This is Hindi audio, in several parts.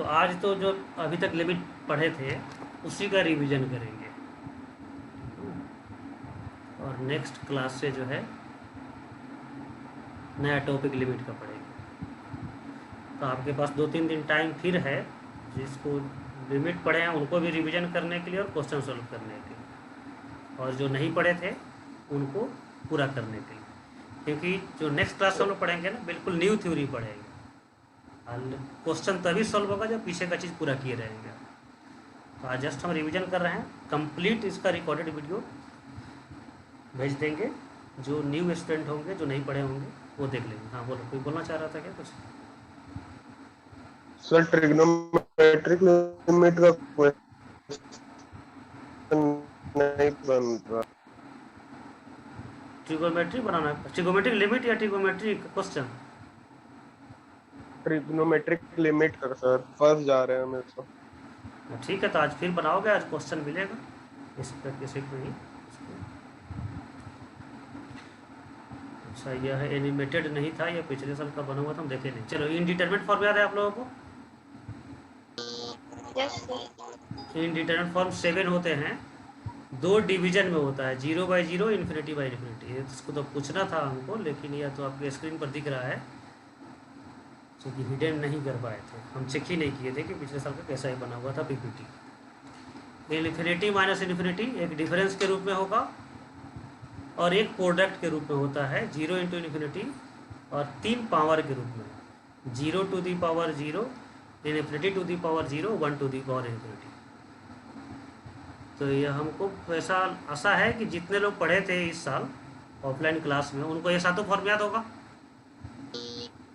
तो आज तो जो अभी तक लिमिट पढ़े थे उसी का रिवीजन करेंगे और नेक्स्ट क्लास से जो है नया टॉपिक लिमिट का पढ़ेंगे। तो आपके पास 2-3 दिन टाइम फिर है, जिसको लिमिट पढ़े हैं उनको भी रिवीजन करने के लिए और क्वेश्चन सॉल्व करने के लिए, और जो नहीं पढ़े थे उनको पूरा करने के लिए, क्योंकि जो नेक्स्ट क्लास हम लोग पढ़ेंगे ना बिल्कुल न्यू थ्योरी पढ़ेंगे। क्वेश्चन तभी सॉल्व होगा जब पीछे का चीज़ पूरा किए रहेंगे। तो आज जस्ट हम रिवीजन कर रहे हैं, कंप्लीट इसका रिकॉर्डेड वीडियो भेज देंगे। जो न्यू स्टूडेंट होंगे, जो नहीं पढ़े होंगे, वो देख लेंगे। हाँ बोलो, कोई बोलना चाह रहा था क्या कुछ? सर ट्रिग्नोमेट्रिक लिमिट का क्वेश्चन नहीं बन रहा। ट्रिगोमेट्री बनाना है, ट्रिगोमेट्रिक लिमिट या ट्रिगोमेट्रिक क्वेश्चन? ट्रिग्नोमेट्रिक लिमिट का सर फंस जा रहे हैं हम इसको। ठीक है, तो आज फिर बनाओगे, आज क्वेश्चन मिलेगा इस पर किसी को नहीं। अच्छा, यह है एनिमेटेड नहीं था, यह पिछले साल का बना हुआ था, हम देखे नहीं। चलो, इनडिटरमिनेट फॉर्म याद है आप लोगों को? इनडिटरमिनेट फॉर्म 7 होते हैं, 2 डिवीजन में होता है, 0/0, इन्फिनिटी/इन्फिनिटी। इसको तो पूछना था हमको, लेकिन यह तो आपके स्क्रीन पर दिख रहा है, क्योंकि हिडन नहीं कर पाए थे, हम चेक ही नहीं किए थे कि पिछले साल का कैसा ही बना हुआ था पीपीटी। इन्फिनिटी माइनस इन्फिनिटी एक डिफरेंस के रूप में होगा और एक प्रोडक्ट के रूप में होता है, 0 इंटू इन्फिनिटी, और 3 पावर के रूप में, 0 to the power 0, infinity to the power 0, 1 to the power infinity. तो यह हमको ऐसा आशा है कि जितने लोग पढ़े थे इस साल ऑफलाइन क्लास में, उनको ये सातों फॉर्म याद होगा।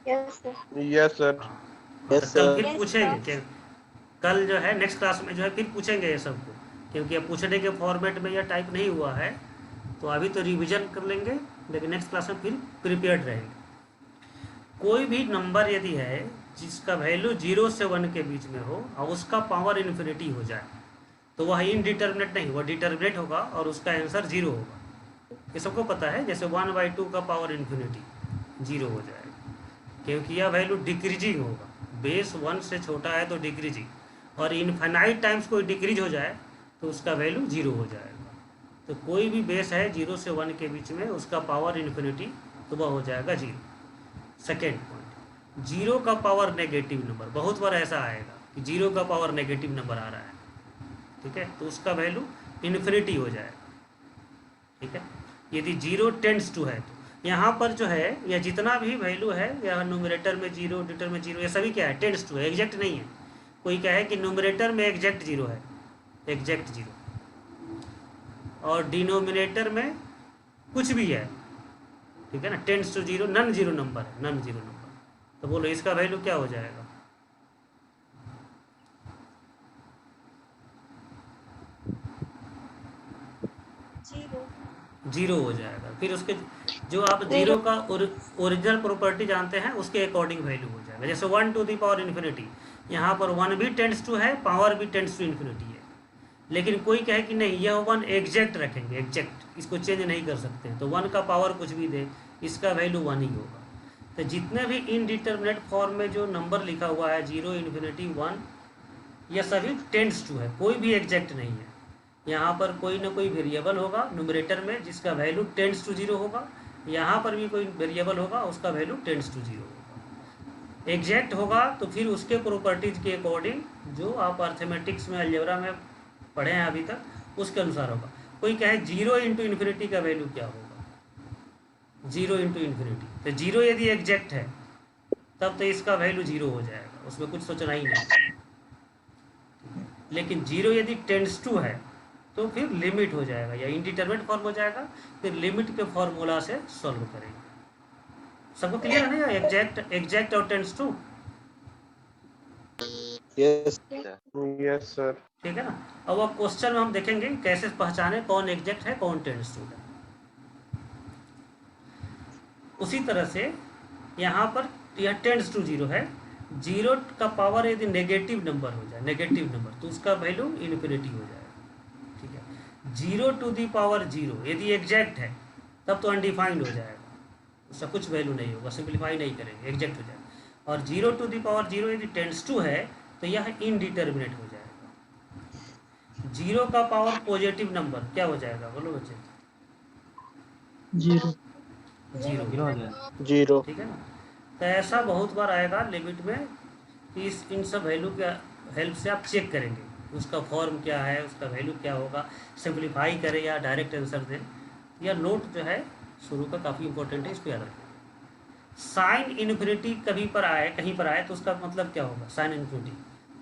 Yes sir. तो कल फिर पूछेंगे कि कल जो है नेक्स्ट क्लास में जो है फिर पूछेंगे ये सबको, क्योंकि अब पूछने के फॉर्मेट में यह टाइप नहीं हुआ है। तो अभी तो रिवीजन कर लेंगे, लेकिन नेक्स्ट क्लास में फिर प्रिपेयर्ड रहेंगे। कोई भी नंबर यदि है जिसका वैल्यू 0 से 1 के बीच में हो और उसका पावर इन्फिनिटी हो जाए, तो वह इनडिटर्मिनेट नहीं, वह डिटर्मिनेट होगा और उसका आंसर 0 होगा। ये सबको पता है, जैसे 1/2 का पावर इन्फिनिटी 0 हो जाएगा, क्योंकि यह वैल्यू डिक्रीजिंग होगा। बेस 1 से छोटा है तो डिक्रीजिंग, और इनफाइनाइट टाइम्स कोई डिक्रीज हो जाए तो उसका वैल्यू 0 हो जाएगा। तो कोई भी बेस है 0 से 1 के बीच में, उसका पावर इन्फिनिटी, तो वह हो जाएगा 0। सेकेंड पॉइंट, 0 का पावर नेगेटिव नंबर, बहुत बार ऐसा आएगा कि 0 का पावर नेगेटिव नंबर आ रहा है, ठीक है, तो उसका वैल्यू इन्फिनिटी हो जाएगा, ठीक है। यदि 0 टेंड्स टू है, तो यहाँ पर जो है यह जितना भी वैल्यू है, यह न्यूमरेटर में 0, डिटर में 0, ये सभी क्या है, टेंड्स टू है, एग्जैक्ट नहीं है। कोई क्या है कि न्यूमरेटर में एग्जैक्ट 0 है, एग्जैक्ट 0, और डिनोमिनेटर में कुछ भी है, ठीक है ना, टेंड्स टू 0, नन 0 नंबर है, नन 0 नंबर। तो बोलो इसका वैल्यू क्या हो जाएगा? 0 हो जाएगा। फिर उसके जो आप 0 का ओरिजिनल प्रॉपर्टी जानते हैं, उसके अकॉर्डिंग वैल्यू हो जाएगा। जैसे 1 टू दी पावर इन्फिनिटी, यहाँ पर 1 भी टेंड्स टू है, पावर भी टेंड्स टू इन्फिनिटी है, लेकिन कोई कहे कि नहीं यह 1 एग्जैक्ट रखेंगे, एग्जैक्ट, इसको चेंज नहीं कर सकते हैं, तो 1 का पावर कुछ भी दे, इसका वैल्यू 1 ही होगा। तो जितने भी इनडिटर्मिनेट फॉर्म में जो नंबर लिखा हुआ है, 0, इन्फिनिटी, 1, यह सभी टेंड्स टू है, कोई भी एग्जैक्ट नहीं है। यहाँ पर कोई ना कोई वेरिएबल होगा न्यूमरेटर में जिसका वैल्यू टेंड्स टू 0 होगा, यहाँ पर भी कोई वेरिएबल होगा उसका वैल्यू टेंड्स टू 0 होगा। एग्जैक्ट होगा तो फिर उसके प्रॉपर्टीज के अकॉर्डिंग, जो आप अर्थमेटिक्स में, अलजेब्रा में पढ़े हैं अभी तक, उसके अनुसार होगा। कोई कहे 0 इंटू इन्फिनिटी का वैल्यू क्या होगा, 0 इंटू इन्फिनिटी, तो 0 यदि एग्जैक्ट है तब तो इसका वैल्यू 0 हो जाएगा, उसमें कुछ सोचना ही नहीं। लेकिन 0 यदि टेंड्स टू है तो फिर लिमिट हो जाएगा, या इनडिटरमिनेट फॉर्म हो जाएगा, फिर लिमिट के फॉर्मूला से सॉल्व करेंगे। सबको क्लियर है ना, एग्जैक्ट और टेंड्स टू? Yes sir. ठीक है ना। अब वो क्वेश्चन में हम देखेंगे कैसे पहचाने कौन एग्जैक्ट है, कौन टेंड्स टू है। उसी तरह से यहाँ पर यह टेंड्स टू 0 है, 0 का पावर यदि नेगेटिव नंबर हो जाए, नेगेटिव नंबर, तो उसका वैल्यू इन्फिनिटी हो जाएगा, ठीक है। 0 टू दी पावर 0 यदि एग्जैक्ट है तब तो अनडिफाइंड हो जाएगा, उसका कुछ वैल्यू नहीं होगा, सिंप्लीफाई नहीं करेंगे, एग्जैक्ट हो जाएगा। और 0 टू दी पावर 0 यदि टेंड्स टू है तो यह इनडिटर्मिनेट हो जाएगा। 0 का पावर पॉजिटिव नंबर क्या हो जाएगा, बोलो बच्चे? 0 जीरो। 0। ठीक है ना। तो ऐसा बहुत बार आएगा लिमिट में कि इन सब वैल्यू के हेल्प से आप चेक करेंगे उसका फॉर्म क्या है, उसका वैल्यू क्या होगा, सिंप्लीफाई करें या डायरेक्ट आंसर दें। या नोट जो है शुरू का काफ़ी इंपॉर्टेंट है, इसको याद रखें। साइन इन्फिनिटी कभी पर आए, कहीं पर आए तो उसका मतलब क्या होगा, साइन इन्फिनिटी।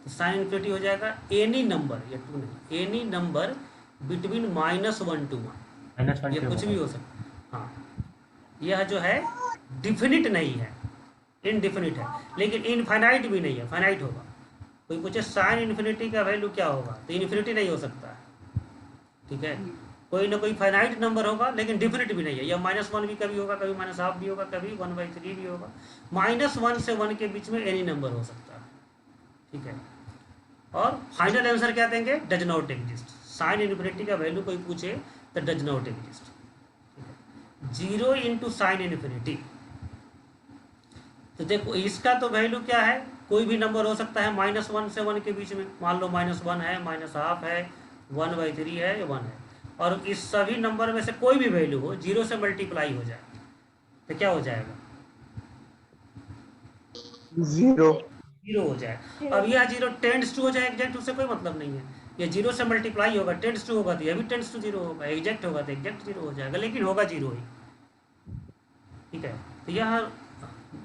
तो साइन इन्फिनिटी हो जाएगा एनी नंबर, या टू नहीं, एनी नंबर बिटवीन -1 to 1। ये कुछ भी हो सकता। हाँ, यह जो है डिफिनिट नहीं है, इनडिफिनिट है, लेकिन इनफाइनाइट भी नहीं है, फाइनाइट होगा। कोई पूछे साइन इन्फिनिटी का वैल्यू क्या होगा, तो इन्फिनिटी नहीं हो सकता है, ठीक है। कोई ना कोई फाइनाइट नंबर होगा लेकिन डिफिनिट भी नहीं है। या -1 भी कभी होगा, कभी -1/2 भी होगा, कभी 1/3 भी होगा। -1 से 1 के बीच में एनी नंबर हो सकता है, ठीक है। और फाइनल आंसर क्या देंगे, does not exist. Sine infinity का वैल्यू कोई पूछे तो does not exist. 0 into sine infinity, तो देखो इसका तो वैल्यू क्या है, कोई भी नंबर हो सकता है -1 से 1 के बीच में। मान लो -1 है, -1/2 है, 1/3 है या 1 है। और इस सभी नंबर में से कोई भी वैल्यू हो 0 से मल्टीप्लाई हो जाए तो क्या हो जाएगा, 0। 0 हो जाए। अब यह 0 टेंड्स टू हो जाए एग्जैक्ट, उससे कोई मतलब नहीं है। ये 0 से मल्टीप्लाई होगा, टेंड्स टू होगा तो यह भी टेंड्स टू 0 होगा, एग्जैक्ट होगा तो एग्जैक्ट 0 हो जाएगा, लेकिन होगा 0 ही, ठीक है। तो यह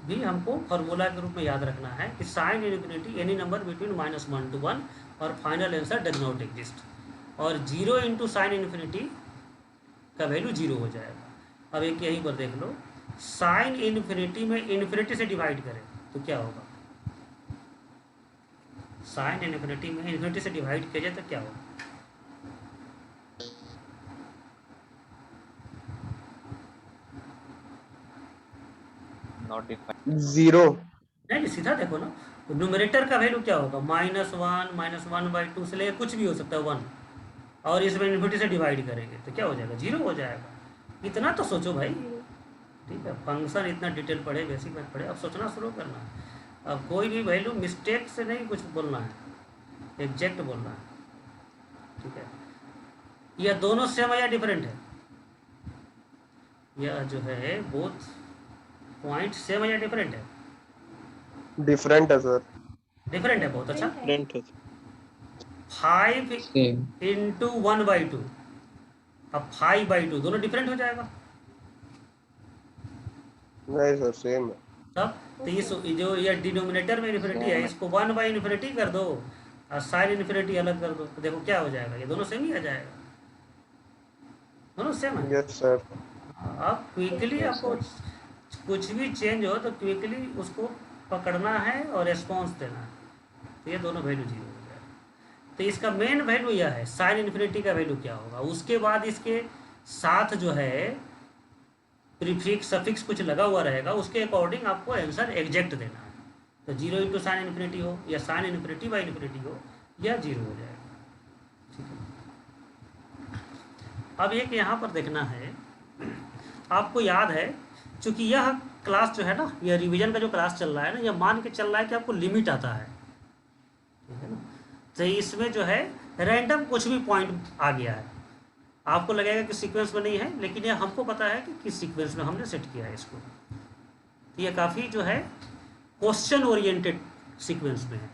भी हमको फार्मूला के रूप में याद रखना है कि sine infinity any number between -1 to 1 और final answer does not exist. और 0 इंटू साइन इन्फिनिटी का वैल्यू 0 हो जाएगा। अब एक यहीं पर देख लो, साइन इन्फिनिटी में इन्फिनिटी से डिवाइड करें तो क्या होगा, साइन इन्फिनिटी में इन्फिनिटी से डिवाइड किया जाए तो क्या होगा, नॉट डिफाइंड। 0। नहीं सीधा देखो ना, न्यूमरेटर का वैल्यू क्या होगा, -1 -1/2 से लेकर कुछ भी हो सकता है 1, और इसमें इन्फिनिटी से डिवाइड करेंगे तो क्या हो जाएगा, 0 हो जाएगा। इतना तो सोचो भाई, ठीक है। फंक्शन इतना डिटेल पढ़े, बेसिक बात पढ़े, अब सोचना शुरू करना है। अब कोई भी वैल्यू मिस्टेक से नहीं कुछ बोलना है, एग्जैक्ट बोलना है, ठीक है। यह दोनों सेम है या डिफरेंट है, यह जो है बोथ पॉइंट सेम है या डिफरेंट है, डिफरेंट है सर। डिफरेंट है, बहुत अच्छा। डिफरेंट है। 5 सेम इंटू 1/2, अब 5/2 दोनों डिफरेंट हो जाएगा नहीं सर, सेम है। तब। तो इस जो ये डिनोमिनेटर में इन्फिनिटी है, इसको 1/∞ कर दो और साइन इन्फिनिटी अलग कर दो, तो देखो क्या हो जाएगा, ये दोनों सेम ही आ जाएगा, दोनों सेम है। Yes sir. अब क्विकली आपको कुछ भी चेंज हो तो क्विकली उसको पकड़ना है और रेस्पॉन्स देना है, तो ये दोनों वैल्यू 0 हो जाएगा। तो इसका मेन वैल्यू यह है, साइन इन्फिनिटी का वैल्यू क्या होगा। उसके बाद इसके साथ जो है प्रीफिक्स सफिक्स कुछ लगा हुआ रहेगा, उसके अकॉर्डिंग आपको आंसर एग्जैक्ट देना है। तो 0 इंटू साइन इन्फिनिटी हो या साइन इन्फिनिटी बाई इन्फिनिटी हो, यह 0 हो जाएगा, ठीक है। अब एक यहाँ पर देखना है, आपको याद है चूंकि यह क्लास जो है ना, यह रिवीजन का जो क्लास चल रहा है ना, यह मान के चल रहा है कि आपको लिमिट आता है, ठीक है ना। तो इसमें जो है रैंडम कुछ भी पॉइंट आ गया है, आपको लगेगा कि सीक्वेंस में नहीं है, लेकिन यह हमको पता है कि किस सीक्वेंस में हमने सेट किया है इसको। तो यह काफ़ी जो है क्वेश्चन ओरिएंटेड सीक्वेंस में है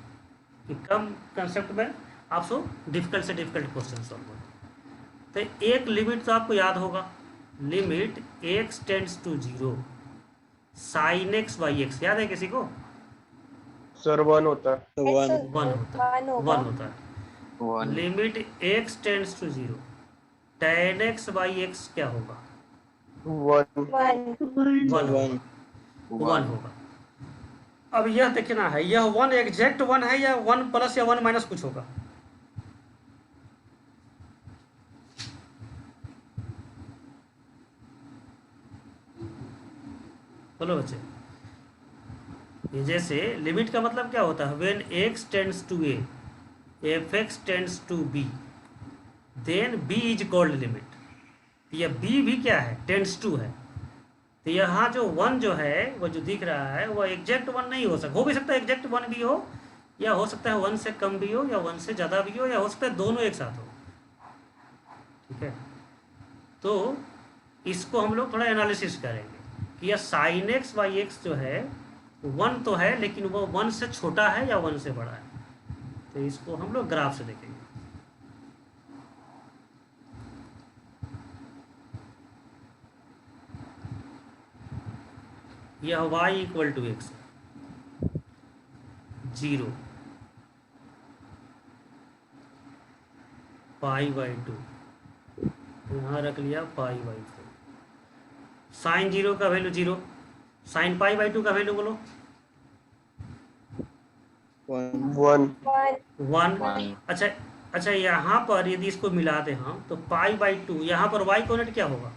कि कम कंसेप्ट में आपको डिफिकल्ट से डिफिकल्ट क्वेश्चन सॉल्व हो। तो एक लिमिट तो आपको याद होगा, limit x tends to 0 sine x by x, याद है किसी को? सर 1 होता है। 1 होता है, 1 होता है। Limit x tends to 0 tan x by x क्या होगा, 1 होगा। अब यह देखना है, यह 1 एग्जैक्ट 1 है या 1 प्लस या 1 माइनस कुछ होगा। बोलो बच्चे, ये जैसे लिमिट का मतलब क्या होता है, when x tends to a f x tends to b then b is called limit. यह b भी क्या है, टेंड्स टू है। तो यहाँ जो 1 जो है वो जो दिख रहा है वो एग्जैक्ट 1 नहीं हो सकता, हो भी सकता है एग्जैक्ट 1 भी हो, या हो सकता है 1 से कम भी हो या 1 से ज़्यादा भी हो, या हो सकता है दोनों एक साथ हो। ठीक है, तो इसको हम लोग थोड़ा एनालिसिस करेंगे कि यह साइन एक्स बाई एक्स जो है 1 तो है, लेकिन वो 1 से छोटा है या 1 से बड़ा है। तो इसको हम लोग ग्राफ से देखेंगे। यह y equal to x 0 pi by 2, यहाँ रख लिया पाई बाई 4। साइन 0 का वैल्यू 0, साइन पाई बाई 2 का वैल्यू बोलो 1 1। 1 अच्छा अच्छा, यहाँ पर यदि इसको मिला दें हम तो पाई बाई 2, यहाँ पर y कोऑर्डिनेट क्या होगा?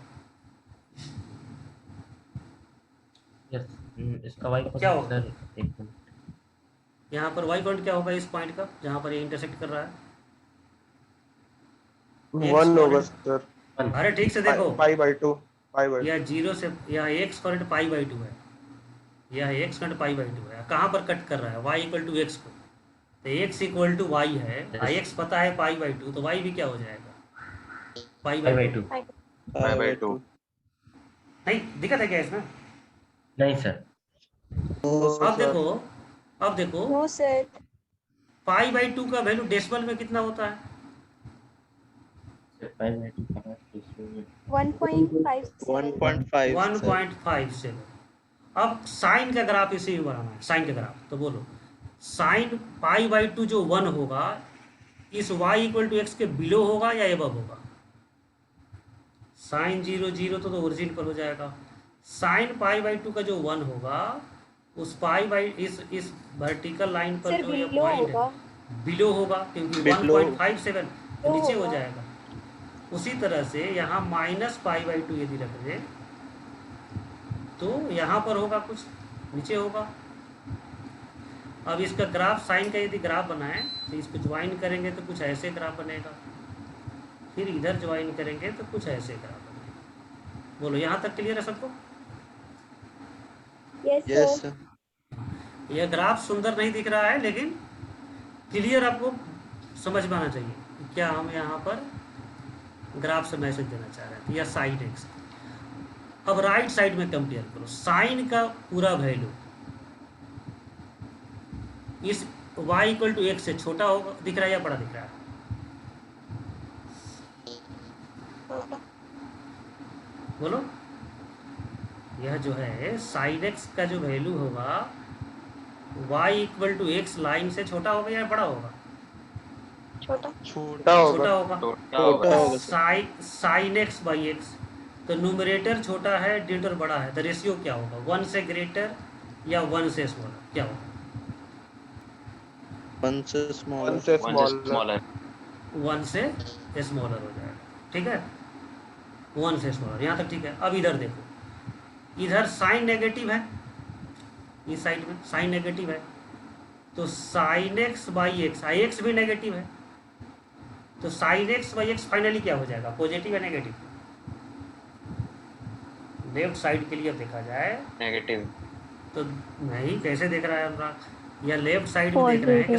यस, इसका वाई क्या होगा? सर एक मिनट, यहाँ पर y कोऑर्डिनेट क्या होगा इस पॉइंट का जहाँ पर ये इंटरसेक्ट कर रहा है? 1 होगा सर। अरे ठीक से देखो, पाई बाई 2 यह 0 से यह x कोऑर्डिनेट पाई बाई 2 है, यह x कोऑर्डिनेट पाई बाई 2 है। कहाँ पर कट कर रहा है? y इक्वल टू एक्स को, तो x इक्वल टू वाई है, x पता है पाई बाई 2, तो y भी क्या हो जाएगा? पाई बाई 2। Pi by 2। नहीं दिक्कत है क्या इसमें? नहीं सर, अब देखो नो सर, पाई बाई 2 का वैल्यू डेसिमल में कितना होता है? 1.57। 1.57। अब साइन का ग्राफ इसी में बनाना है, साइन का ग्राफ। तो बोलो साइन पाई बाई 2 जो 1 होगा इस y इक्वल टू एक्स के बिलो होगा या एबव होगा? साइन 0 0 तो ओरिजिन पर हो जाएगा। साइन पाई बाई 2 का जो 1 होगा उस पाई बाई इस वर्टिकल लाइन पर सर जो ये बिलो पॉइंट होगा, है बिलो होगा, क्योंकि Below। 1.57 तो नीचे हो होगा। जाएगा। उसी तरह से यहाँ माइनस पाई बाई 2 यदि रख दें तो यहाँ पर होगा कुछ नीचे होगा। अब इसका ग्राफ साइन का यदि ग्राफ बनाएं तो इसको ज्वाइन करेंगे तो कुछ ऐसे ग्राफ बनेगा, फिर इधर ज्वाइन करेंगे तो कुछ ऐसे ग्राफ बनेगा। बोलो यहाँ तक क्लियर है सबको? Yes sir. यह ग्राफ सुंदर नहीं दिख रहा है लेकिन क्लियर आपको समझ में आना चाहिए कि क्या हम यहाँ पर ग्राफ से मैसेज देना चाह रहे हैं। यह साइन एक्स। अब राइट साइड में कंपेयर करो, साइन का पूरा वैल्यू इस y इक्वल टू एक्स से छोटा होगा, दिख रहा है या बड़ा दिख रहा है? बोलो, यह जो है साइन एक्स का जो वैल्यू होगा y equal to x line से छोटा होगा या बड़ा होगा? छोटा छोटा होगा। छोटा होगा। छोटा होगा। साइन एक्स बाई एक्स, तो न्यूमरेटर छोटा है डिनोमिनेटर बड़ा है, तो रेशियो क्या होगा? 1 से ग्रेटर या 1 से स्मॉलर? क्या होगा? 1 से स्मॉल। 1 से 1 से स्मॉल। स्मॉलर। 1 से स्मॉलर हो जाएगा। ठीक है, 1 से स्मॉलर, यहाँ तक ठीक है। अब इधर देखो, इधर साइन नेगेटिव है, इस साइड में साइन नेगेटिव है, तो sign x by x, I x भी नेगेटिव है, तो sign x by x finally क्या हो जाएगा? पॉजिटिव या नेगेटिव? लेफ्ट साइड के लिए अब देखा जाए नेगेटिव। तो नहीं, कैसे देख रहा है अनुराग? या लेफ्ट साइड में देख रहे हैं कि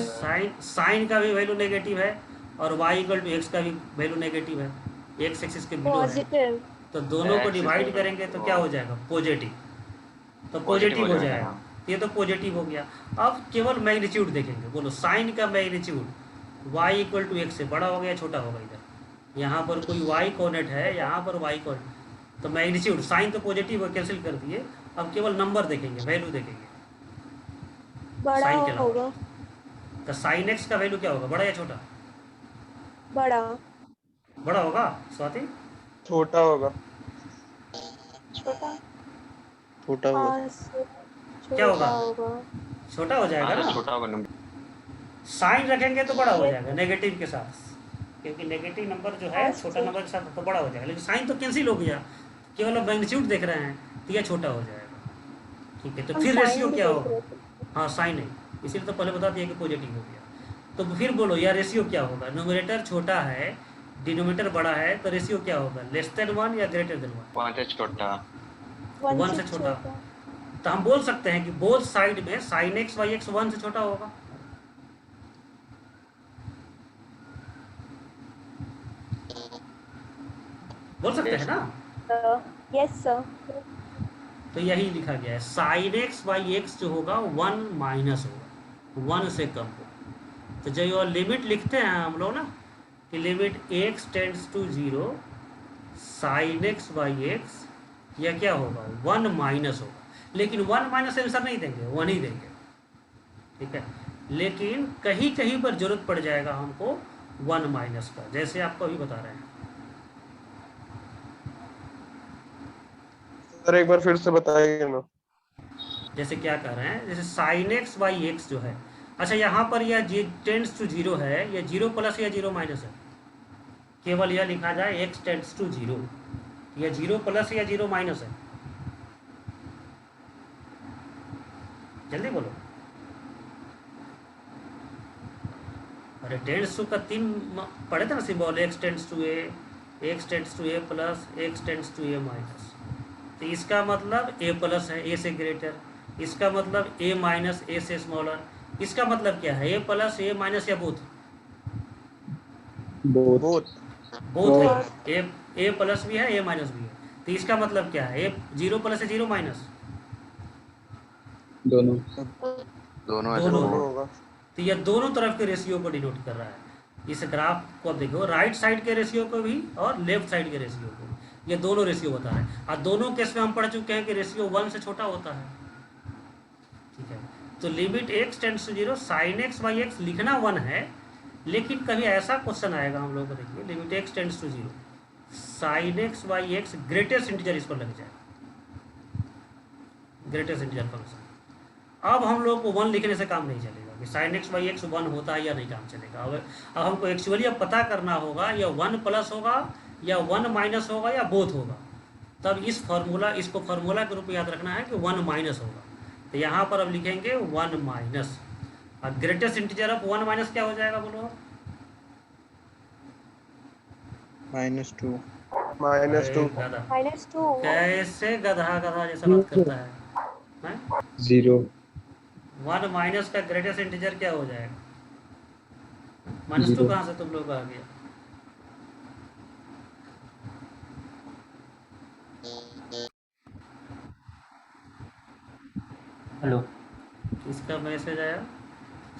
साइन का भी वैल्यू नेगेटिव है और y इक्वल टू एक्स का भी वैल्यू नेगेटिव है, एक्स एक्सिस के बिलो है, पॉजिटिव। तो दोनों को X डिवाइड equal करेंगे तो to क्या हो जाएगा? पॉजिटिव। तो पॉजिटिव हो जाएगा, ये तो पॉजिटिव हो गया। अब केवल मैग्नीट्यूड देखेंगे। बोलो साइन का magnitude y equal to x से बड़ा हो गया छोटा होगा? इधर यहाँ पर कोई y कोऑर्डिनेट है, यहाँ पर y कोऑर्डिनेट, तो मैग्नीट्यूड साइन तो पॉजिटिव है, कैंसिल कर दिए। अब केवल नंबर देखेंगे, वैल्यू देखेंगे। बड़ा साइन के अलावा होगा, तो साइन एक्स का वैल्यू क्या होगा? बड़ा या छोटा? बड़ा बड़ा होगा स्वाति? छोटा होगा। छोटा छोटा होगा। हाँ, क्या होगा? होगा। छोटा हो जाएगा हाँ, ना। छोटा होगा नंबर। साइन रखेंगे तो बड़ा हो जाएगा नेगेटिव के साथ, क्योंकि नेगेटिव नंबर जो है अच्छा। छोटा नंबर के साथ तो बड़ा हो जाएगा, लेकिन साइन तो कैंसिल हो गया, केवल अब मैग्नीट्यूड देख रहे हैं तो यह छोटा हो जाएगा। ठीक है, तो हम फिर साइन रेशियो भी क्या देख होगा? रहे थे। हाँ साइन है, इसीलिए तो पहले बता दिया कि पॉजिटिव हो गया। तो फिर बोलो यार रेशियो क्या होगा? न्यूमरेटर छोटा है डिनोमिनेटर बड़ा है, तो रेशियो क्या होगा? लेस देन 1 या ग्रेटर देन 1? 1 से छोटा। 1 से छोटा। तो हम बोल सकते हैं कि बोथ साइड में साइन एक्स बाई एक्स 1 से छोटा होगा। बोल सकते हैं ना? Yes sir. तो यही लिखा गया है, साइन एक्स बाई एक्स जो होगा 1 माइनस होगा, 1 से कम होगा। तो जब ये लिमिट लिखते हैं हम लोग ना कि limit x tends to 0 sine x by x, यह क्या होगा 1 माइनस होगा। लेकिन 1 माइनस आंसर नहीं देंगे, 1 ही देंगे, ठीक है। लेकिन कहीं कहीं पर जरूरत पड़ जाएगा हमको 1 माइनस का, जैसे आपको अभी बता रहे हैं। सर एक बार फिर से बताइए ना। जैसे क्या कह रहे हैं, जैसे साइन एक्स बाई एक्स जो है, अच्छा यहाँ पर यह टेंड्स टू 0 है, यह 0 प्लस या 0 माइनस है? केवल यह लिखा जाए एक्स टेंड्स टू 0, यह 0 प्लस या 0 माइनस है? जल्दी बोलो। अरे टेंड्स टू का 3 पढ़े थे ना symbol, x tends to a, x tends to a plus, x tends to a minus. तो इसका मतलब ए प्लस है, ए से ग्रेटर, इसका मतलब ए माइनस ए से स्मॉलर, इसका मतलब क्या है, ए प्लस ए माइनस या बोथ? बोथ। बोथ है, ए प्लस भी है ए माइनस भी है। तो इसका मतलब क्या है, ए 0 प्लस है 0 माइनस? दोनों। दोनों ऐसे दोनों दोनों है। होगा। तो यह दोनों तरफ के रेशियो को डिनोट कर रहा है। इस ग्राफ को अब देखो, राइट साइड के रेशियो को भी और लेफ्ट साइड के रेशियो को भी, ये दोनों रेशियो बता रहे हैं। और दोनों केस में हम पढ़ चुके हैं कि रेशियो 1 से छोटा होता है, ठीक है। तो limit x tends to 0 sine x by x लिखना 1 है, लेकिन कभी ऐसा क्वेश्चन आएगा हम लोग को, देखिए limit x tends to 0 sine x by x, greatest integer इस पर लग जाए, ग्रेटेस्ट इंटीजर फंक्शन। अब हम लोग को 1 लिखने से काम नहीं चलेगा कि साइन एक्स बाई एक्स 1 होता है या नहीं, काम चलेगा। अब हमको एक्चुअली अब पता करना होगा या 1 प्लस होगा या 1 माइनस होगा या बोथ होगा। तब इसको फार्मूला के रूप में याद रखना है कि 1 माइनस होगा। तो यहाँ पर अब लिखेंगे 1 माइनस, और ग्रेटेस्ट इंटीजर ऑफ 1 माइनस क्या हो जाएगा बोलो? -2। -2। गधा, -2। कैसे गधा गधा जैसा बात करता है, हैं? 0। 1 माइनस का ग्रेटेस्ट इंटीजर क्या हो जाएगा? -2 कहाँ से तुम लोग आ गया? हेलो। इसका मैसेज आया,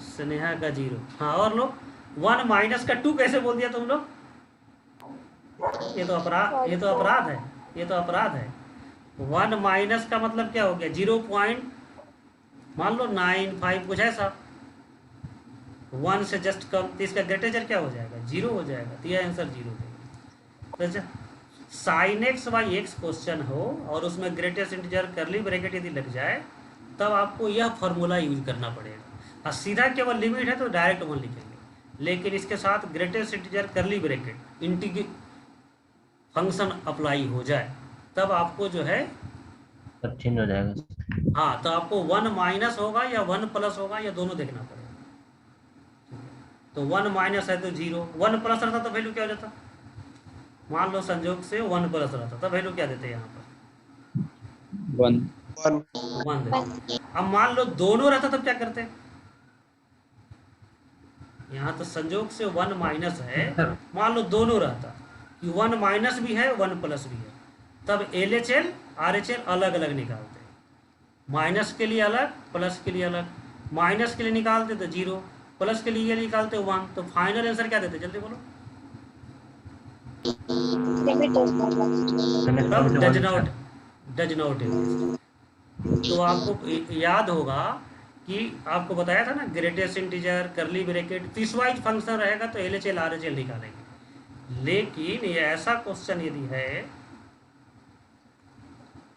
स्नेहा का 0। हाँ, और लोग 1 माइनस का 2 कैसे बोल दिया तुम लोग? ये तो अपराध, ये तो अपराध है, ये तो अपराध है। 1 माइनस का मतलब क्या हो गया, 0 पॉइंट मान लो 95 कुछ ऐसा, 1 से जस्ट कम। तो इसका ग्रेटेस्ट क्या हो जाएगा, 0 हो जाएगा। तो यह आंसर 0 देगा। तो sign x by x question हो और उसमें ग्रेटेस्ट इंटीजर करली ब्रैकेट यदि लग जाए, तब आपको यह फॉर्मूला यूज करना पड़ेगा। और सीधा केवल लिमिट है तो डायरेक्ट 1 लिखेंगे, लेकिन इसके साथ ग्रेटेस्ट इंटीजर करली ब्रैकेट इंटीग्र फंक्शन अप्लाई हो जाए, तब आपको जो है, सब चेंज हो जाएगा। हाँ, तो आपको 1 माइनस होगा या 1 प्लस होगा या दोनों देखना पड़ेगा। तो 1 माइनस है तो 0, 1 प्लस रहता तो वैल्यू क्या हो जाता? मान लो संजोग से 1 प्लस रहता, तब वैल्यू क्या देते हैं यहाँ पर? 1। 1 देते। अब मान लो दोनों रहता तब क्या करते? यहाँ तो संजोग से 1 माइनस है, मान लो दोनों रहता कि 1 माइनस भी है 1 प्लस भी है, तब LHL RHL अलग अलग निकालते, माइनस के लिए अलग, प्लस के लिए अलग। माइनस के लिए निकालते तो 0, प्लस के लिए निकालते 1, तो फाइनल आंसर क्या देते, जल्दी बोलो? तब डज नॉट एग्जिस्ट। तो आपको याद होगा कि आपको बताया था ना, ग्रेटेस्ट इंटीजर करली ब्रैकेट पीसवाइज फंक्शन रहेगा तो LHL RHL निकालेंगे। लेकिन ये ऐसा क्वेश्चन यदि है,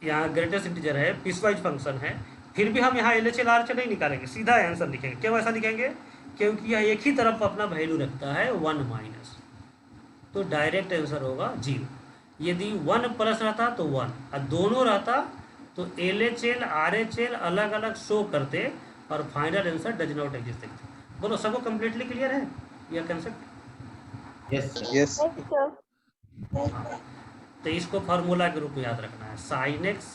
यहाँ ग्रेटेस्ट इंटीजर है, पीसवाइज फंक्शन है, फिर भी हम यहाँ LHL RHL नहीं निकालेंगे, सीधा आंसर लिखेंगे। क्यों ऐसा लिखेंगे? क्योंकि यह एक ही तरफ अपना वैल्यू रखता है 1 माइनस, तो डायरेक्ट आंसर होगा 0। यदि 1 प्लस रहता तो 1, और दोनों रहता तो LHL RHL अलग अलग शो करते और final answer does not exist देखते। बोलो, सबको कंप्लीटली क्लियर है यह कंसेप्ट? Yes sir. यस। तो इसको फार्मूला के रूप में याद रखना है, sign x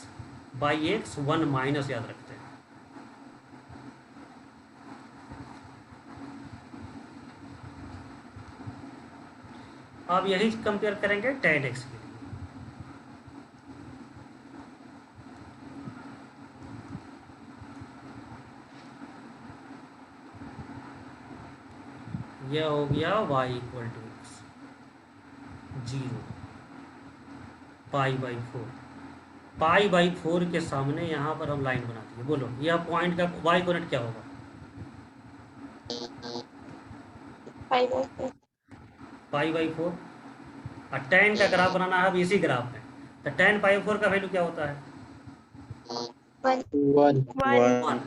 by x 1 minus याद रखते हैं। अब यही कंपेयर करेंगे tan x के लिए। यह हो गया y इक्वल टू एक्स 0 π/4। π/4 के सामने यहाँ पर हम लाइन बना दिए। बोलो यह पॉइंट का y कोऑर्डिनेट क्या होगा? 5/4 π/4। और tan का ग्राफ बनाना है अब इसी ग्राफ में, तो tan π/4 का वैल्यू क्या होता है? 1 1 1।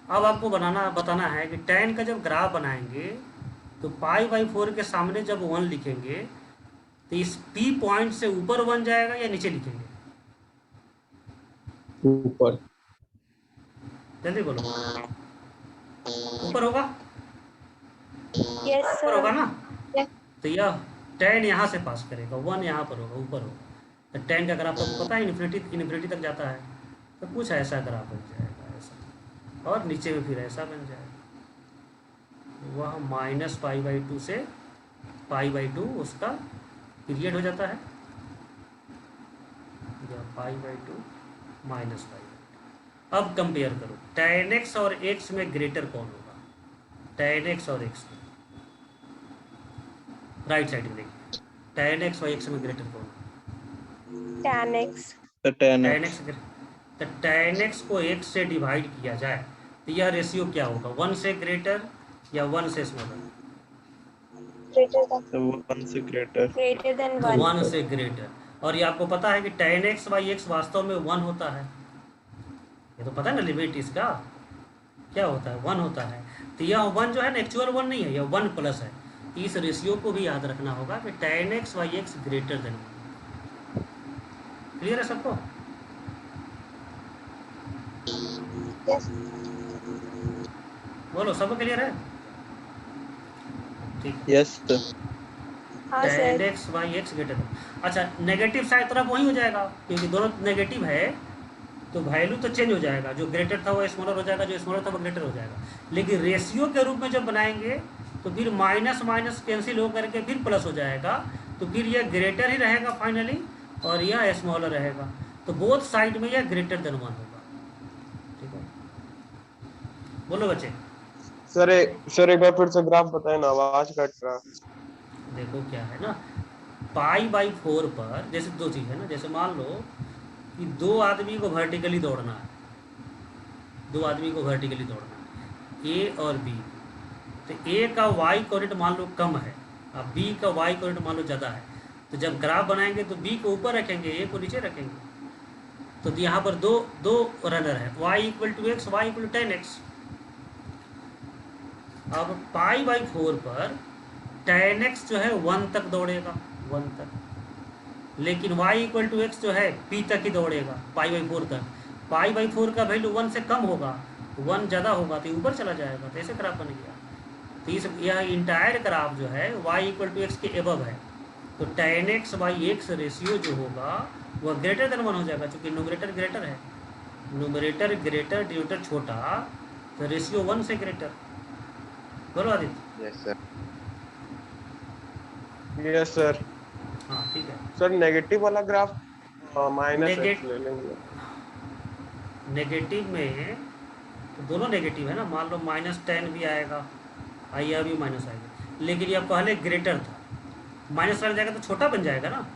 अब आपको बताना है कि tan का जब ग्राफ बनाएंगे तो π/4 के सामने जब 1 लिखेंगे तो इस P पॉइंट से ऊपर 1 जाएगा या नीचे लिखेंगे? ऊपर। जल्दी बोलो। ऊपर होगा? यस ऊपर होगा सर ना? Yes. तो यह tan यहाँ से पास करेगा, 1 यहाँ पर होगा, ऊपर होगा। तो tan का ग्राफ तो पता है इन्फिनिटी तक जाता है, तो कुछ ऐसा ग्राफ बन जाएगा ऐसा, और नीचे में फिर ऐसा बन जाएगा। वह -π/2 से π/2 उसका पीरियड हो जाता है, या π/2 -π/2। अब कंपेयर करो tan x और x में ग्रेटर कौन होगा? tan x और x में राइट साइड में देखिए, tan x और x में ग्रेटर कौन होगा? tan x तो 10 tan x। तो tan x को x से डिवाइड किया जाए तो यह रेशियो क्या होगा? 1 से ग्रेटर या 1 से स्मॉलर? greater than तो 1 से ग्रेटर। 1 1 से ग्रेटर। और ये आपको पता है कि tan x/x वास्तव में 1 होता है, ये तो पता है ना, लिमिट इसका क्या होता है? 1 होता है। तो यह 1 जो है ना एक्चुअल 1 नहीं है, यह 1 प्लस है। इस रेशियो को भी याद रखना होगा कि tan x/x greater than 1। Clear है सबको? yes बोलो सबको क्लियर है? ठीक। Yes sir. हाँ tan sir x/x greater than. अच्छा, नेगेटिव साइड तरफ वही हो जाएगा क्योंकि दोनों नेगेटिव है, तो वैल्यू तो चेंज हो जाएगा। जो ग्रेटर था वो स्मॉलर हो जाएगा, जो स्मॉलर था वो ग्रेटर हो जाएगा। लेकिन रेशियो के रूप में जब बनाएंगे तो फिर माइनस माइनस कैंसिल हो करके फिर प्लस हो जाएगा, तो फिर यह ग्रेटर ही रहेगा फाइनली और यह स्मॉलर रहेगा। तो बोथ साइड में यह ग्रेटर देन 1 होगा। ठीक है, बोलो बच्चे। सर एक बार फिर से ग्राफ बताए ना, आवाज कट रहा। देखो क्या है ना, π/4 पर जैसे दो चीज़ है ना, जैसे मान लो कि दो आदमी को वर्टिकली दौड़ना है, दो आदमी को वर्टिकली दौड़ना है, ए और बी। तो ए का वाई कोऑर्डिनेट मान लो कम है और बी का वाई कोऑर्डिनेट मान लो ज़्यादा है। तो जब ग्राफ बनाएंगे तो बी को ऊपर रखेंगे, ए को नीचे रखेंगे। तो यहाँ पर दो रनर है, y equal to x, y equal to 10x। अब π/4 पर tan x जो है 1 तक दौड़ेगा, 1 तक, लेकिन y इक्वल टू एक्स जो है p तक ही दौड़ेगा, π/4 तक। π/4 का वैल्यू 1 से कम होगा, 1 ज़्यादा होगा तो ऊपर चला जाएगा। तो ऐसे ग्राफ बन गया। तो यह इंटायर ग्राफ जो है y इक्वल टू एक्स के एबव है, तो tan x/x रेशियो जो होगा वह ग्रेटर देन 1 हो जाएगा, क्योंकि न्यूमरेटर ग्रेटर है। न्यूमरेटर ग्रेटर, डिनोमिनेटर छोटा, तो रेशियो 1 से ग्रेटर। बोलो Aditya. Yes sir. Yes sir. हाँ ठीक है। सर नेगेटिव वाला ग्राफ -x नेगेट- ले लेंगे। नेगेटिव में तो दोनों नेगेटिव है ना, मान लो -10 भी आएगा, यह भी माइनस आएगा, लेकिन यह पहले ग्रेटर था, माइनस लग जाएगा तो छोटा बन जाएगा ना।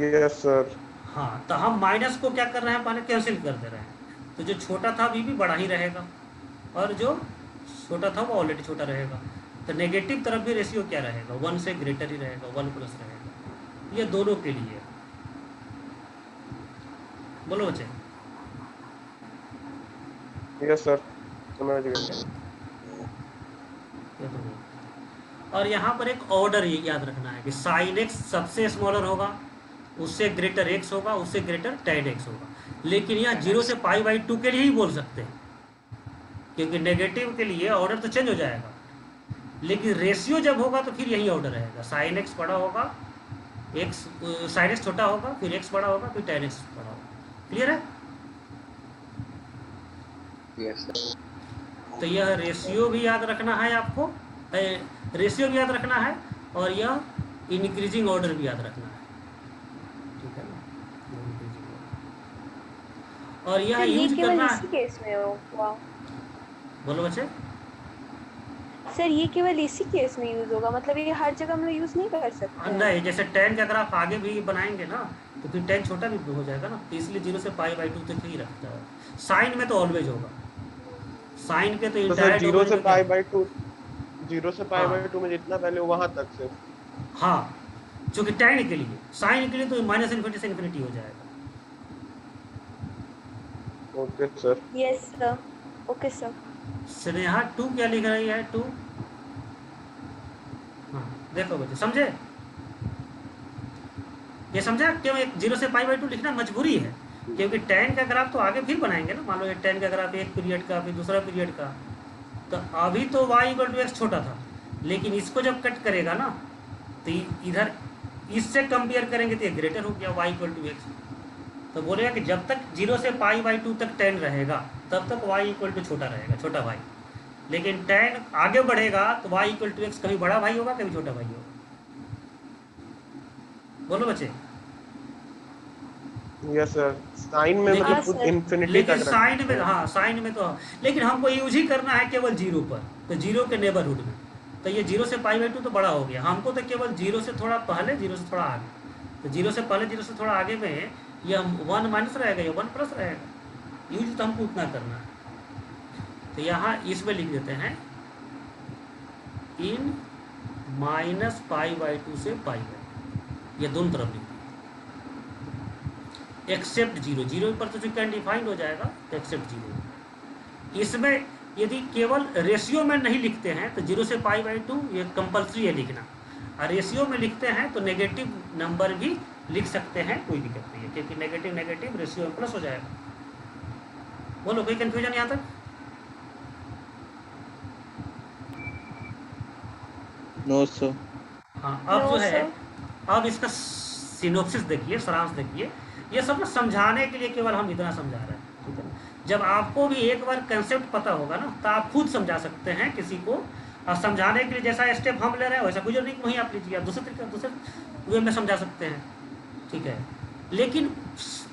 Yes sir. हाँ, तो हम माइनस को क्या कर रहे हैं, पहले कैंसिल कर दे रहे हैं। तो जो छोटा था अभी भी बड़ा ही रहेगा और जो छोटा था वो ऑलरेडी छोटा रहेगा। तो नेगेटिव तरफ भी रेशियो क्या रहेगा, 1 से ग्रेटर ही रहेगा, 1 प्लस रहेगा। ये दोनों के लिए। बोलो बच्चे। यस सर, समझ गए। ये तो है। और यहाँ पर एक ऑर्डर ये याद रखना है कि साइन एक्स सबसे स्मॉलर होगा, उससे ग्रेटर एक्स होगा, उससे ग्रेटर tan x होगा। लेकिन यहाँ 0 से π/2 के लिए ही बोल सकते हैं, क्योंकि नेगेटिव के लिए ऑर्डर तो चेंज हो जाएगा, लेकिन रेशियो जब होगा तो फिर यही ऑर्डर रहेगा। साइन एक्स बड़ा होगा, एक्स साइन एक्स छोटा होगा, फिर एक्स बड़ा होगा, फिर tan x बड़ा होगा। क्लियर है? Yes sir. तो यह रेशियो भी याद रखना है आपको, रेशियो भी याद रखना है और यह इंक्रीजिंग ऑर्डर भी याद रखना है। ठीक है ना, increasing order। और यह तो ये यूज केवल करना इसी केस में होगा, बोलो बच्चे। सर ये केवल इसी केस में यूज होगा, मतलब ये हर जगह हम लोग यूज नहीं कर सकते हैं? नहीं, जैसे tan का ग्राफ आगे भी बनाएंगे ना तो फिर tan छोटा भी हो जाएगा ना, तो इसलिए 0 से पाई बाई 2 तक ही रखता है। साइन में तो ऑलवेज होगा, साइन के तो तो सर इंटायर जीरो से पाई डोमेन। बाई 2, 0 से पाई हाँ। बाई 2 में जितना वैल्यू वहां तक से। हाँ, चूंकि tan के लिए, साइन के लिए तो माइनस इन्फिनिटी से इन्फिनिटी हो जाएगा। Okay sir. Yes sir, okay sir. Sneha 2 क्या लिख रही है? 2, हाँ देखो बच्चे समझे, ये समझा क्यों एक 0 से पाई बाई 2 लिखना मजबूरी है, क्योंकि tan का ग्राफ तो आगे फिर बनाएंगे ना। मान लो ये tan का ग्राफ एक पीरियड का फिर दूसरा पीरियड का, तो अभी तो y इक्वल टू एक्स छोटा था, लेकिन इसको जब कट करेगा ना तो इधर इससे कंपेयर करेंगे तो ये ग्रेटर हो गया y इक्वल टू एक्स। तो बोलेगा कि जब तक 0 से पाई बाई 2 तक tan रहेगा तब तक y इक्वल टू छोटा रहेगा, छोटा भाई। लेकिन tan आगे बढ़ेगा तो y इक्वल टू एक्स कभी बड़ा भाई होगा कभी छोटा भाई होगा। बोलो बच्चे। यस सर, साइन में लेकिन- मतलब इन्फिनिटी लेकिन तक साइन में, हाँ साइन में तो, लेकिन हमको यूज ही करना है केवल 0 पर, तो 0 के नेबरहुड में। तो ये 0 से पाई बाई 2 तो बड़ा हो गया, हमको तो केवल 0 से थोड़ा पहले 0 से थोड़ा आगे, तो 0 से पहले 0 से थोड़ा आगे में ये 1 माइनस रहेगा या 1 प्लस रहेगा, यूज तो हमको उतना करना है। तो यहाँ इसमें लिख देते हैं इन माइनस पाई बाई 2 से पाई बाई, ये दोनों तरफ लिख एक्सेप्ट 0, 0 पर तो चूंकि अनडिफाइंड हो जाएगा तो एक्सेप्ट 0। इसमें यदि केवल रेशियो में नहीं लिखते हैं तो 0 से पाई बाई 2 ये कंपल्सरी है लिखना, और रेशियो में लिखते हैं तो नेगेटिव नंबर भी लिख सकते हैं, कोई दिक्कत नहीं है, क्योंकि नेगेटिव नेगेटिव रेशियो में प्लस हो जाएगा। बोलो कोई कंफ्यूजन यहाँ तक? No sir. हाँ, अब No, जो है, sir. अब इसका सिनोप्सिस देखिए, सारांश देखिए। ये सब समझाने के लिए केवल हम इतना समझा रहे हैं, ठीक है। जब आपको भी एक बार कंसेप्ट पता होगा ना तो आप खुद समझा सकते हैं किसी को, और समझाने के लिए जैसा स्टेप हम ले रहे हैं वैसा कोई नहीं, वहीं आप लीजिए, आप दूसरे तरीके दूसरे वे में समझा सकते हैं, ठीक है। लेकिन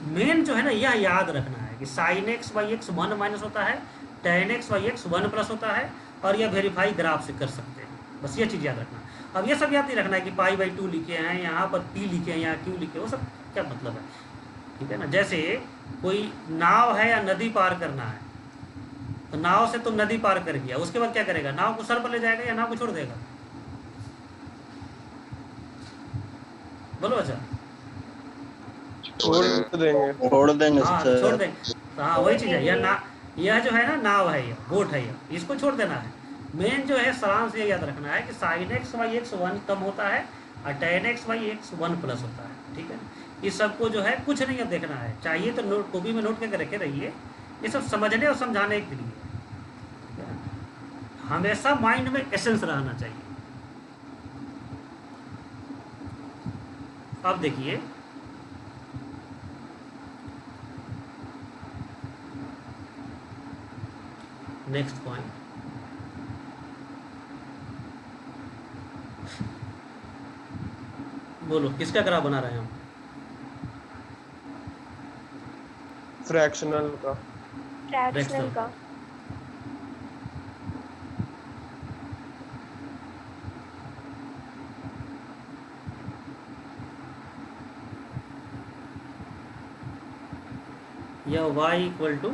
मेन जो है ना यह याद रखना है कि sign x by x 1 minus होता है, tan x by x 1 plus होता है, और यह वेरीफाई ग्राफ से कर सकते हैं, बस ये चीज़ याद रखना। अब ये सब याद नहीं रखना है कि पाई बाई 2 लिखे हैं, यहाँ पर p लिखे हैं, यहाँ q लिखे, वो सब क्या मतलब है, ठीक है ना। जैसे कोई नाव है या नदी पार करना है, तो नाव से तुम नदी पार कर गया, उसके बाद क्या करेगा? नाव को सर पर ले जाएगा या नाव को छोड़ देगा? बोलो अच्छा। छोड़ देंगे। छोड़ देंगे हाँ सर। छोड़ देंगे, तो हाँ वही चीज़ है, यह जो है ना नाव है, यह बोट है, यह इसको छोड़ देना है। मेन जो है सारांश ये याद रखना है कि साइन एक्स बाई एक्स 1 कम होता है और tan x by x 1 plus होता है, ठीक है। इस सबको जो है कुछ नहीं अब देखना है, चाहिए तो नोट कॉपी में नोट करके रखे रहिए, ये सब समझने और समझाने के लिए, ठीक है? हमेशा माइंड में एसेंस रहना चाहिए। अब देखिए नेक्स्ट पॉइंट, बोलो किसका ग्राफ बना रहे हैं हम? फ्रैक्शनल का। फ्रैक्शनल का। यह y इक्वल टू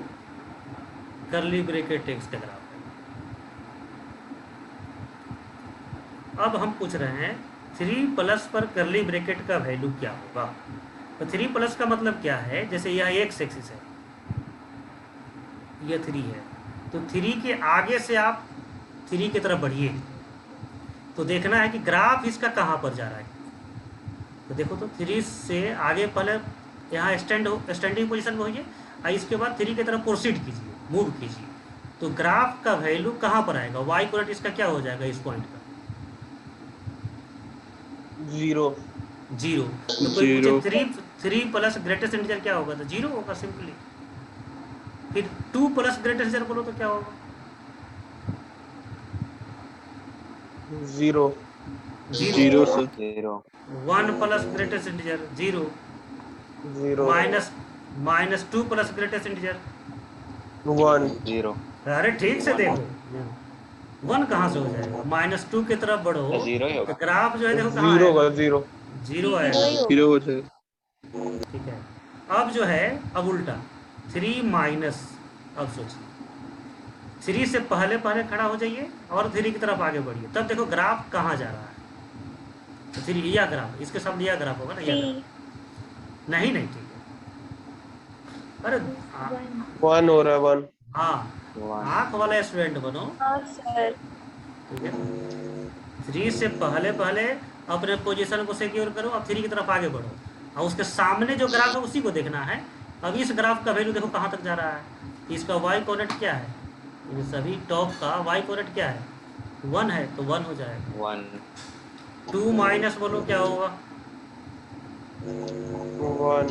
करली ब्रेकेट एक्स का ग्राफ है। अब हम पूछ रहे हैं 3 प्लस पर करली ब्रेकेट का वैल्यू क्या होगा। तो 3 प्लस का मतलब क्या है, जैसे यह एक्स एक्सिस है, यह 3 है, तो 3 के आगे से आप 3 की तरफ बढ़िए, तो देखना है कि ग्राफ इसका कहाँ पर जा रहा है। तो देखो तो 3 से आगे पहले यहाँ स्टैंडिंग पोजीशन में होइए, और इसके बाद 3 की तरफ प्रोसीड कीजिए, मूव कीजिए, तो ग्राफ का वैल्यू कहाँ पर आएगा? वाई इक्वल इसका क्या हो जाएगा इस पॉइंट का? 0। तो कोई पूछे 3 प्लस ग्रेटेस्ट इंटीजर क्या होगा, तो 0 होगा सिंपली। फिर 2 प्लस ग्रेटेस्ट इंटीजर बोलो तो क्या होगा? 0। 0 sir. 1 plus greatest integer 0, 0 minus 2 plus greatest integer 1। 0। अरे ठीक से देखो, 1 कहाँ से हो जाएगा? -2 की तरफ बढ़ो तो जीरो ही तो होगा। ग्राफ जो है देखो कहाँ जीरो आएगा? होगा, जीरो। 0 ही आएगा। होगा। जीरो हो जाएगा। ठीक है। अब जो है अब उल्टा 3 माइनस, अब सोचिए 3 से पहले पहले खड़ा हो जाइए और 3 की तरफ आगे बढ़िए, तब देखो ग्राफ कहाँ जा रहा है। तो 3 यह ग्राफ, इसके सामने यह ग्राफ होगा ना, यह 3 ग्राफ। नहीं नहीं, ठीक है। अरे 1। 1 हो रहा है, 1। हाँ, 1 आँख वाला स्टूडेंट बनो। हाँ सर। ठीक है, 3 से पहले पहले अपने पोजीशन को सिक्योर करो, अब 3 की तरफ आगे बढ़ो और उसके सामने जो ग्राफ है उसी को देखना है। अब इस ग्राफ का वैल्यू देखो कहाँ तक जा रहा है। इसका वाई कोऑर्डिनेट क्या है? इन सभी टॉप का वाई कोऑर्डिनेट क्या है? 1 है, तो 1 हो जाएगा। 1 2 माइनस बोलो क्या होगा? 1।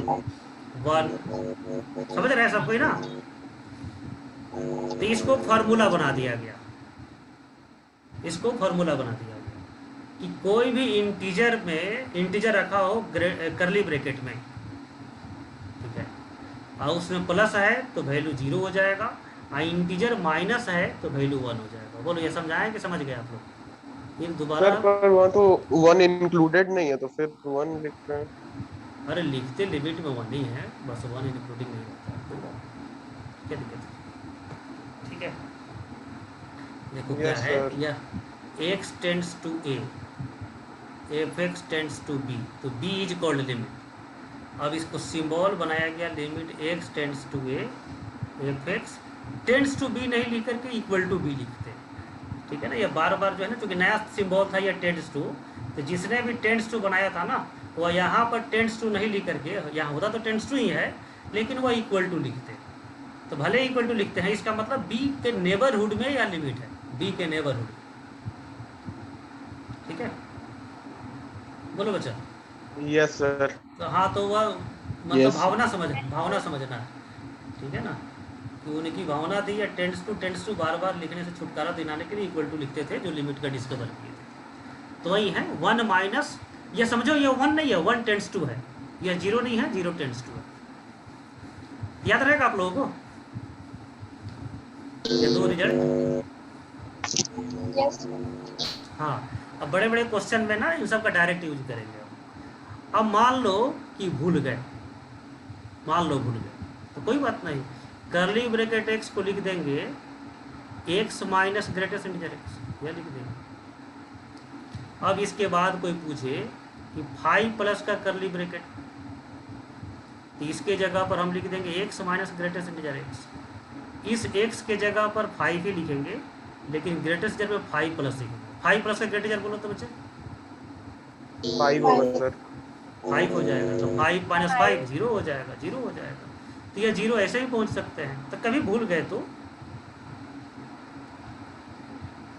1। समझ रहे हैं सब कोई ना? तो इसको फार्मूला बना दिया गया, इसको फार्मूला बना दिया गया कि कोई भी इंटीजर में इंटीजर रखा हो करली ब्रैकेट में, ठीक है, और उसमें प्लस है तो वैल्यू 0 हो जाएगा, और इंटीजर माइनस है तो वैल्यू 1 हो जाएगा। बोलो ये समझाएं कि समझ गए आप लोग? फिर दोबारा सर पर वहाँ तो 1 इंक्लूडेड नहीं है, तो फिर 1 लिख रहे हैं। अरे लिखते लिमिट में 1 ही है, बस 1 इंक्लूडिंग नहीं होता है, कोई बात नहीं। क्या दिक्कत है? ठीक है, देखो क्या Yes, है, sir. यह x tends to a, f(x) tends to b, तो b इज कॉल्ड लिमिट। अब इसको सिंबल बनाया गया, limit x tends to a, f(x) tends to b नहीं लिख करके इक्वल टू b लिखते हैं। ठीक है ना, ये बार बार जो है ना, क्योंकि नया सिंबल था ये टेंड्स टू, तो जिसने भी टेंड्स टू बनाया था ना, वो यहाँ पर टेंड्स टू नहीं लिख करके, यहाँ होता तो टेंड्स टू ही है लेकिन वह इक्वल टू लिखते हैं। तो भले इक्वल टू लिखते हैं, इसका मतलब b के नेबरहुड में या लिमिट है, b के नेबरहुड। ठीक है, बोलो बच्चा। Yes sir. तो हाँ, तो वह मतलब Yes. भावना समझना है। ठीक है ना, कि उनकी भावना थी या टेंड्स टू बार बार लिखने से छुटकारा दिलाने के लिए इक्वल टू लिखते थे, जो लिमिट का डिस्कवर किए थे। तो वही है 1 माइनस, ये समझो ये 1 नहीं है, 1 टेंड्स टू है, यह 0 नहीं है, 0 टेंड्स टू है। याद रहेगा आप लोगों को ये दो रिजल्ट? यस। हाँ, अब बड़े बड़े क्वेश्चन में ना इन सब का डायरेक्ट यूज करेंगे। अब मान लो कि भूल गए, तो कोई बात नहीं, करली ब्रैकेट x को लिख देंगे x minus greatest integer x, यह लिख देंगे। अब इसके बाद कोई पूछे कि 5 प्लस का करली ब्रैकेट, तो इसके जगह पर हम लिख देंगे x minus greatest integer x। इस x के जगह पर 5 ही लिखेंगे, लेकिन ग्रेटेस्ट इंटीजर में 5 प्लस लिखेंगे। 5 प्लस का ग्रेटेस्ट इंटीजर बोलो तो बच्चे 5 होगा सर। 5 हो जाएगा, तो 5 माइनस 5 0 हो जाएगा, 0 हो जाएगा। तो ये 0 ऐसे ही पहुंच सकते हैं। तो कभी भूल गए तो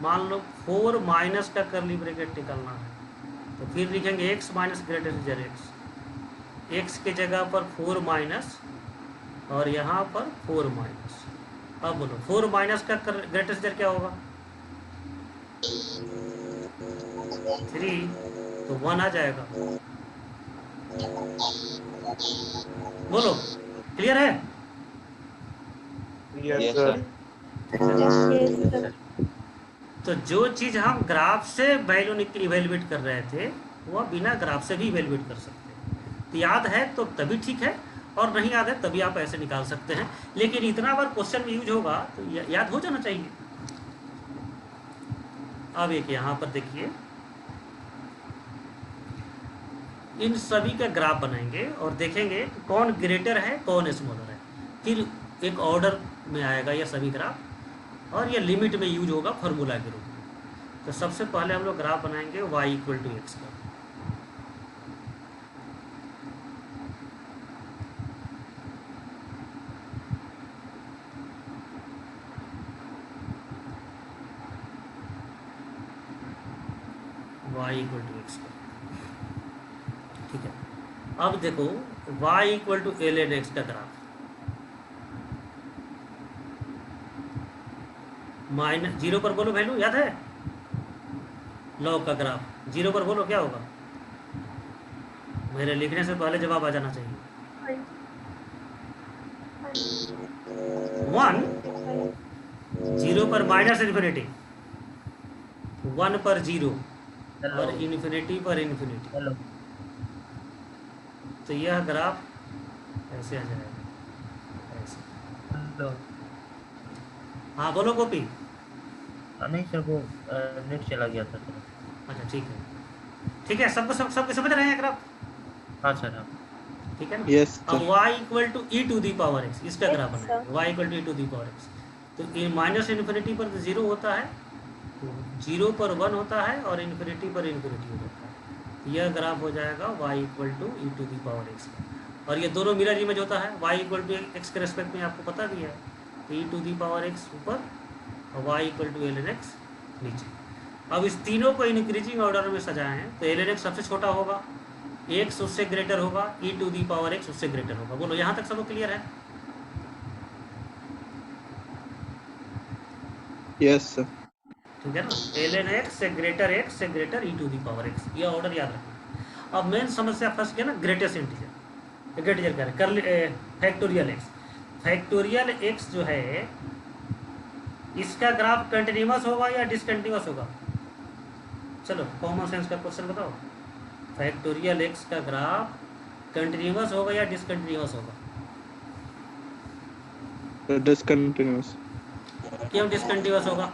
मान लो 4 माइनस का करली ब्रैकेट निकालना है, तो फिर लिखेंगे x minus greatest integer x के जगह पर 4 माइनस और यहाँ पर 4 माइनस। अब बोलो 4 माइनस का ग्रेटेस्ट इंटीजर क्या होगा? 3, तो 1 आ जाएगा। बोलो क्लियर है? Yes Yes, sir. यस। तो जो चीज़ हम ग्राफ से वैल्यू इवेल्युएट कर रहे थे, वह बिना ग्राफ से भी इवेल्युएट कर सकते हैं। तो याद है तो तभी ठीक है, और नहीं याद है तभी आप ऐसे निकाल सकते हैं। लेकिन इतना बार क्वेश्चन में यूज होगा तो याद हो जाना चाहिए। अब एक यहाँ पर देखिए, इन सभी का ग्राफ बनाएंगे और देखेंगे कौन ग्रेटर है कौन स्मॉलर है। फिर एक ऑर्डर में आएगा यह सभी ग्राफ, और यह लिमिट में यूज होगा फार्मूला के रूप में। तो सबसे पहले हम लोग ग्राफ बनाएंगे y इक्वल टू एक्स का। y इक्वल टू एक्स का, ठीक है। अब देखो y equal to l n x का ग्राफ, माइनस 0 पर बोलो वैल्यू याद है, लॉग का ग्राफ 0 पर बोलो क्या होगा? मेरे लिखने से पहले जवाब आ जाना चाहिए। 1, 0 पर माइनस इन्फिनिटी, 1 पर 0 हेलो और इन्फिनिटी पर इन्फिनिटी। हेलो तो यह ग्राफ ऐसे आ जाएगा, ऐसे। हेलो। हाँ बोलो गोपी। नहीं सर, वो नेट चला गया था सर। अच्छा ठीक है, सबको समझ रहे हैं ग्राफ? हाँ सर हाँ। ठीक है ना। यस अब sir. y equal to e to the power x, इसका Yes, ग्राफ sir. बनाएंगे। y equal to e to the power x, तो माइनस इन्फिनिटी पर 0 होता है, 0 पर 1 होता है और इन्फिनिटी पर इन्फिनिटी हो जाता है। यह ग्राफ हो जाएगा y equal to e to the power x का। और ये दोनों मिरर इमेज होता है। y इक्वल टू एक्स के रेस्पेक्ट में आपको पता भी है, e to the power x ऊपर और y equal to l n x नीचे। अब इस तीनों को इंक्रीजिंग ऑर्डर में सजाए हैं, तो एल एन एक्स सबसे छोटा होगा, एक्स उससे ग्रेटर होगा, e to the power x उससे ग्रेटर होगा। बोलो यहाँ तक सबको क्लियर है? Yes sir. ठीक है ना। एल एन एक्स से greater e to the power x, ये ऑर्डर याद रखना। अब मेन समस्या फंस गया ना, ग्रेटेस्ट इंटीजर, ग्रेटेस्ट करें कर फैक्टोरियल एक्स। फैक्टोरियल एक्स जो है, इसका ग्राफ कंटिन्यूअस होगा या डिसकंटिन्यूअस होगा? चलो कॉमन सेंस का क्वेश्चन बताओ। फैक्टोरियल एक्स का ग्राफ कंटिन्यूअस होगा या डिसकंटिन्यूअस होगा? डिसकंटिन्यूअस। क्यों डिसकंटिन्यूअस होगा?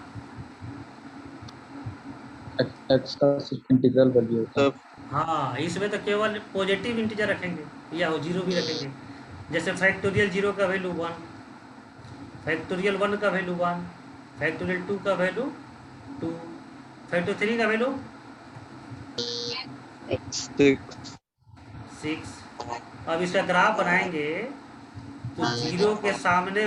एक्स का सिर्फ इंटीग्रल वैल्यू होता है। हाँ, इसमें तो केवल पॉजिटिव इंटीजर रखेंगे या जीरो भी रखेंगे। जैसे फैक्टोरियल 0 का वैल्यू 1, फैक्टोरियल 1 का वैल्यू 1, फैक्टोरियल 2 का वैल्यू 2, फैक्टोरियल 3 का वैल्यू 6। अब इसका ग्राफ बनाएंगे तो 0 के सामने